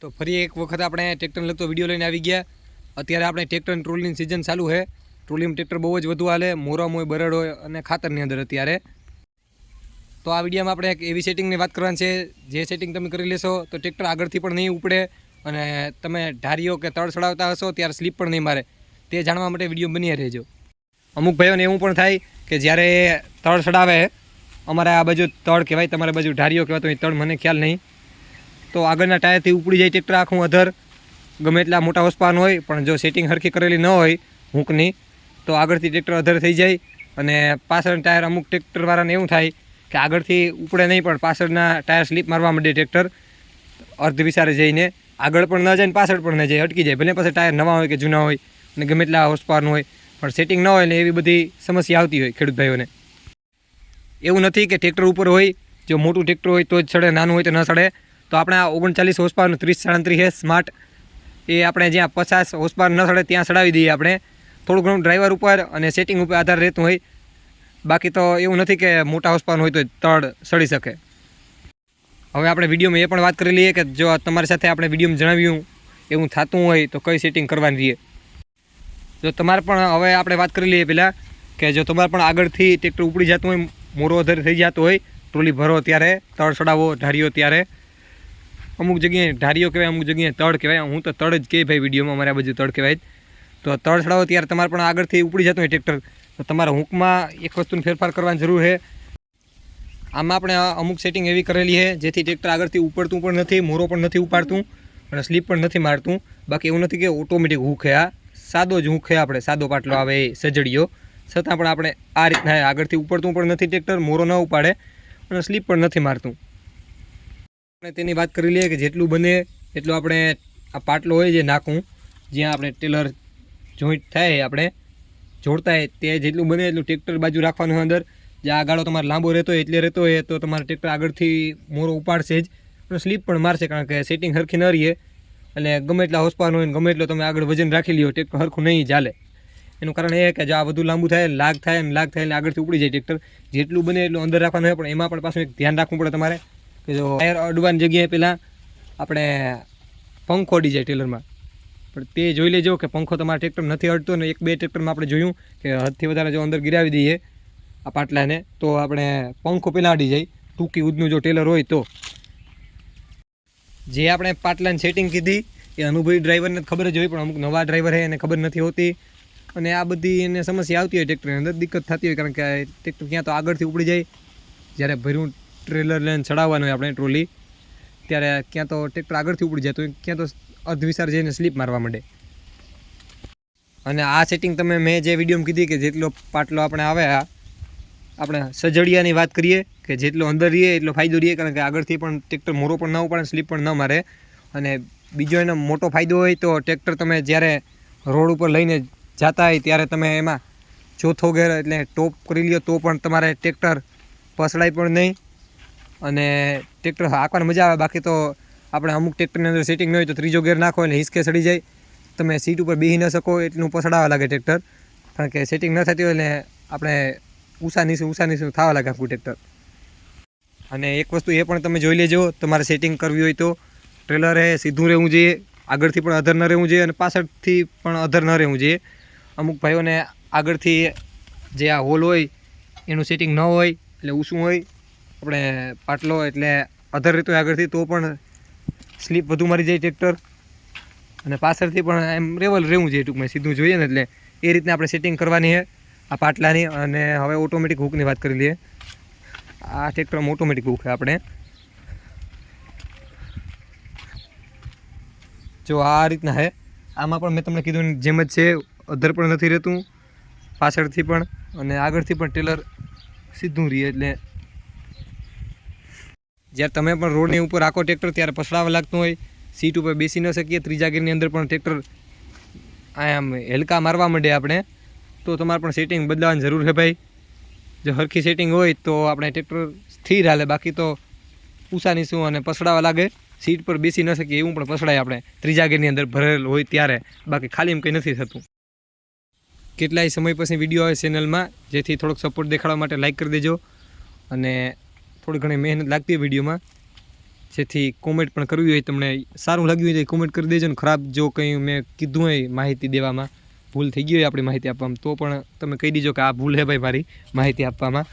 તો ફરી એક વખત આપણે ટ્રેક્ટરને લગતો વિડીયો લઈને આવી ગયા. અત્યારે આપણે ટ્રેક્ટર અને ટ્રોલીની સિઝન ચાલુ છે. ટ્રોલીમાં ટ્રેક્ટર બહુ જ વધુ હાલે, મોરમ હોય, બરડ હોય અને ખાતરની અંદર અત્યારે. તો આ વિડીયોમાં આપણે એક એવી સેટિંગની વાત કરવાની છે, જે સેટિંગ તમે કરી લેશો તો ટ્રેક્ટર આગળથી પણ નહીં ઉપડે અને તમે ઢારીઓ કે તળ ચડાવતા હશો ત્યારે સ્લીપ પણ નહીં મારે. તે જાણવા માટે વિડીયો બની રહેજો. અમુક ભાઈઓને એવું પણ થાય કે જ્યારે તળ ચડાવે, અમારે આ બાજુ તળ કહેવાય, તમારા બાજુ ઢારીઓ કહેવાય, તો એ તળ મને ખ્યાલ નહીં, તો આગળના ટાયરથી ઉપડી જાય ટ્રેક્ટર આખું અધર. ગમે એટલા મોટા હોસપાન હોય પણ જો સેટિંગ સરખી કરેલી ન હોય હૂંકની, તો આગળથી ટ્રેક્ટર અધર થઈ જાય. અને પાછળના ટાયર અમુક ટ્રેક્ટરવાળાને એવું થાય કે આગળથી ઉપડે નહીં પણ પાછળના ટાયર સ્લીપ મારવા માંડે ટ્રેક્ટર અર્ધ વિસારે જઈને. આગળ પણ ન જાય ને પાછળ પણ ન જાય, અટકી જાય. ભલે પાછળ ટાયર નવા હોય કે જૂના હોય અને ગમે એટલા હોસપાન હોય, પણ સેટિંગ ન હોય ને એવી બધી સમસ્યા આવતી હોય ખેડૂત ભાઈઓને. એવું નથી કે ટ્રેક્ટર ઉપર હોય, જો મોટું ટ્રેક્ટર હોય તો જ ચડે, નાનું હોય તો ન ચડે. તો આપણે આ 39 હોસપાવરનું 3037 છે સ્માર્ટ, એ આપણે જ્યાં 50 હોસપાવર ન ચડે ત્યાં ચડાવી દઈએ આપણે. થોડું ઘણું ડ્રાઈવર ઉપર અને સેટિંગ ઉપર આધાર રહેતું હોય, બાકી તો એવું નથી કે મોટા હોસપાવર હોય તો તળ ચડી શકે. હવે આપણે વિડીયોમાં એ પણ વાત કરી લઈએ કે જો તમારી સાથે આપણે વિડીયોમાં જણાવ્યું એવું થતું હોય તો કઈ સેટિંગ કરવાની રહીએ. જો તમારે પણ હવે આપણે વાત કરી લઈએ પહેલાં કે જો તમારે પણ આગળથી ટ્રેક્ટર ઉપડી જતું હોય, મોરો અધર થઈ જતો હોય, ટ્રોલી ભરો ત્યારે, તળ ચડાવો ઢારીઓ ત્યારે, અમુક જગ્યાએ ઢારીઓ કહેવાય, અમુક જગ્યાએ તળ કહેવાય, હું તો તળ જ કહે ભાઈ વિડીયોમાં, અમારે આ બધું તળ કહેવાય જ. તો તળ ચડાવો ત્યારે તમારે પણ આગળથી ઉપડી જતું હોય ટ્રેક્ટર, તો તમારા હૂંકમાં એક વસ્તુનો ફેરફાર કરવાની જરૂર છે. આમાં આપણે અમુક સેટિંગ એવી કરેલી છે જેથી ટ્રેક્ટર આગળથી ઉપડતું પણ નથી, મોરો પણ નથી ઉપાડતું અને સ્લીપ પણ નથી મારતું. બાકી એવું નથી કે ઓટોમેટિક હૂંક છે, આ સાદો જ હૂંક છે, આપણે સાદો પાટલો આવે એ સજડીયો, છતાં પણ આપણે આ રીતના આગળથી ઉપડતું પણ નથી ટ્રેક્ટર, મોરો ન ઉપાડે અને સ્લીપ પણ નથી મારતું. આપણે તેની વાત કરી લઈએ કે જેટલું બને એટલું આપણે આ પાટલો હોય જે નાખવું, જ્યાં આપણે ટેલર જોઈન્ટ થાય, આપણે જોડતા હોય તે જેટલું બને એટલું ટ્રેક્ટર બાજુ રાખવાનું હોય અંદર. જ્યાં આગાળો તમારે લાંબો રહેતો હોય એટલે રહેતો હોય તો તમારે ટ્રેક્ટર આગળથી મોરો ઉપાડશે જ અને સ્લીપ પણ મારશે, કારણ કે સેટિંગ સરખી ન રહીએ અને ગમે એટલા હોસપાવર હોય ને ગમે એટલો તમે આગળ વજન રાખી લ્યો, ટ્રેક્ટર સરખું નહીં ચાલે. એનું કારણ એ કે જો આ બધું લાંબુ થાય, લાગ થાય અને લાગ થાય એટલે આગળથી ઉપડી જાય ટ્રેક્ટર. જેટલું બને એટલું અંદર રાખવાનું હોય, પણ એમાં પણ પાછું એક ધ્યાન રાખવું પડે તમારે કે જો ટાયર અડવાની જગ્યાએ પહેલાં આપણે પંખો અડી જાય ટેલરમાં, પણ તે જોઈ લેજો કે પંખો તમારા ટ્રેક્ટર નથી અડતો. ને એક બે ટ્રેક્ટરમાં આપણે જોયું કે હદથી વધારે જો અંદર ગિરાવી દઈએ આ પાટલાને તો આપણે પંખો પહેલાં અડી જાય, ટૂંકી ઉદનું જો ટેલર હોય તો. જે આપણે પાટલાની સેટિંગ કીધી એ અનુભવી ડ્રાઈવરને ખબર જ હોય, પણ અમુક નવા ડ્રાઈવર છે એને ખબર નથી હોતી અને આ બધી એને સમસ્યા આવતી હોય, ટ્રેક્ટરની અંદર દિક્કત થતી હોય, કારણ કે ટ્રેક્ટર ક્યાં તો આગળથી ઉપડી જાય, જ્યારે ભર્યું ટ્રેલર લઈને ચડાવવાનું હોય આપણે ટ્રોલી, ત્યારે ક્યાં તો ટ્રેક્ટર આગળથી ઉપડી જાય તો ક્યાં તો અર્ધ વિસાર જઈને સ્લીપ મારવા માંડે. અને આ સેટિંગ તમે મેં જે વિડીયોમાં કીધી કે જેટલો પાટલો આપણે આવે, આપણે સજડિયાની વાત કરીએ કે જેટલો અંદર રહીએ એટલો ફાયદો રહીએ, કારણ કે આગળથી પણ ટ્રેક્ટર મોરો પણ ન ઉપાડે, સ્લીપ પણ ન મારે. અને બીજો એનો મોટો ફાયદો હોય તો ટ્રેક્ટર તમે જ્યારે રોડ ઉપર લઈને જતા હોય ત્યારે તમે એમાં ચોથો ગેર એટલે ટોપ કરી લ્યો તો પણ તમારે ટ્રેક્ટર પસડાય પણ નહીં અને ટ્રેક્ટર હાંકવાની મજા આવે. બાકી તો આપણે અમુક ટ્રેક્ટરની અંદર સેટિંગ ન હોય તો ત્રીજો ગેર નાખો એટલે હિંચકે સડી જાય, તમે સીટ ઉપર બેસી ન શકો એટલું પસડાવા લાગે ટ્રેક્ટર, કારણ કે સેટિંગ ન થતી હોય એટલે આપણે ઊંચા નીચું થવા લાગે આખું ટ્રેક્ટર. અને એક વસ્તુ એ પણ તમે જોઈ લેજો, તમારે સેટિંગ કરવી હોય તો ટ્રેલરે સીધું રહેવું જોઈએ, આગળથી પણ અધર ન રહેવું જોઈએ અને પાછળથી પણ અધર ન રહેવું જોઈએ. અમુક ભાઈઓને આગળથી જે આ હોલ હોય એનું સેટિંગ ન હોય એટલે ઊંચું હોય આપણે પાટલો એટલે અધર રહેતો હોય આગળથી, તો પણ સ્લીપ વધુ મારી જાય ટ્રેક્ટર અને પાછળથી પણ એમ રેવલ રહેવું જોઈએ, ટૂંકમાં સીધું જોઈએ ને, એટલે એ રીતના આપણે સેટિંગ કરવાની છે આ પાટલાની. અને હવે ઓટોમેટિક હૂકની વાત કરી લઈએ. આ ટ્રેક્ટરમાં ઓટોમેટિક હૂક છે આપણે, જો આ રીતના છે. આમાં પણ મેં તમને કીધું જેમ જ છે, અધર પણ નથી રહેતું પાછળથી પણ અને આગળથી પણ ટેલર સીધું રહીએ. એટલે જ્યારે તમે પણ રોડની ઉપર આખો ટ્રેક્ટર ત્યારે પસડાવા લાગતું હોય, સીટ ઉપર બેસી ન શકીએ, ત્રીજા ગેરની અંદર પણ ટ્રેક્ટર આમ હેલકા મારવા માંડે આપણે, તો તમારે પણ સેટિંગ બદલાવાની જરૂર છે ભાઈ. જો સરખી સેટિંગ હોય તો આપણે ટ્રેક્ટર સ્થિર હાલે, બાકી તો ઊંચા નીચું અને પસડાવા લાગે, સીટ પર બેસી ન શકીએ એવું પણ પસડાય આપણે ત્રીજા ગેરની અંદર ભરેલ હોય ત્યારે, બાકી ખાલીમાં કંઈ નથી થતું. કેટલાય સમય પછી વિડીયો આવે ચેનલમાં, જેથી થોડોક સપોર્ટ દેખાડવા માટે લાઇક કરી દેજો અને થોડી ઘણી મહેનત લાગતી હોય વિડીયોમાં, જેથી કોમેન્ટ પણ કરવી હોય, તમને સારું લાગ્યું હોય તો કોમેન્ટ કરી દેજો. ને ખરાબ જો કંઈ મેં કીધું હોય માહિતી દેવામાં ભૂલ થઈ ગઈ હોય આપણી માહિતી આપવામાં, તો પણ તમે કહી દીજો કે આ ભૂલ હે ભાઈ મારી માહિતી આપવામાં.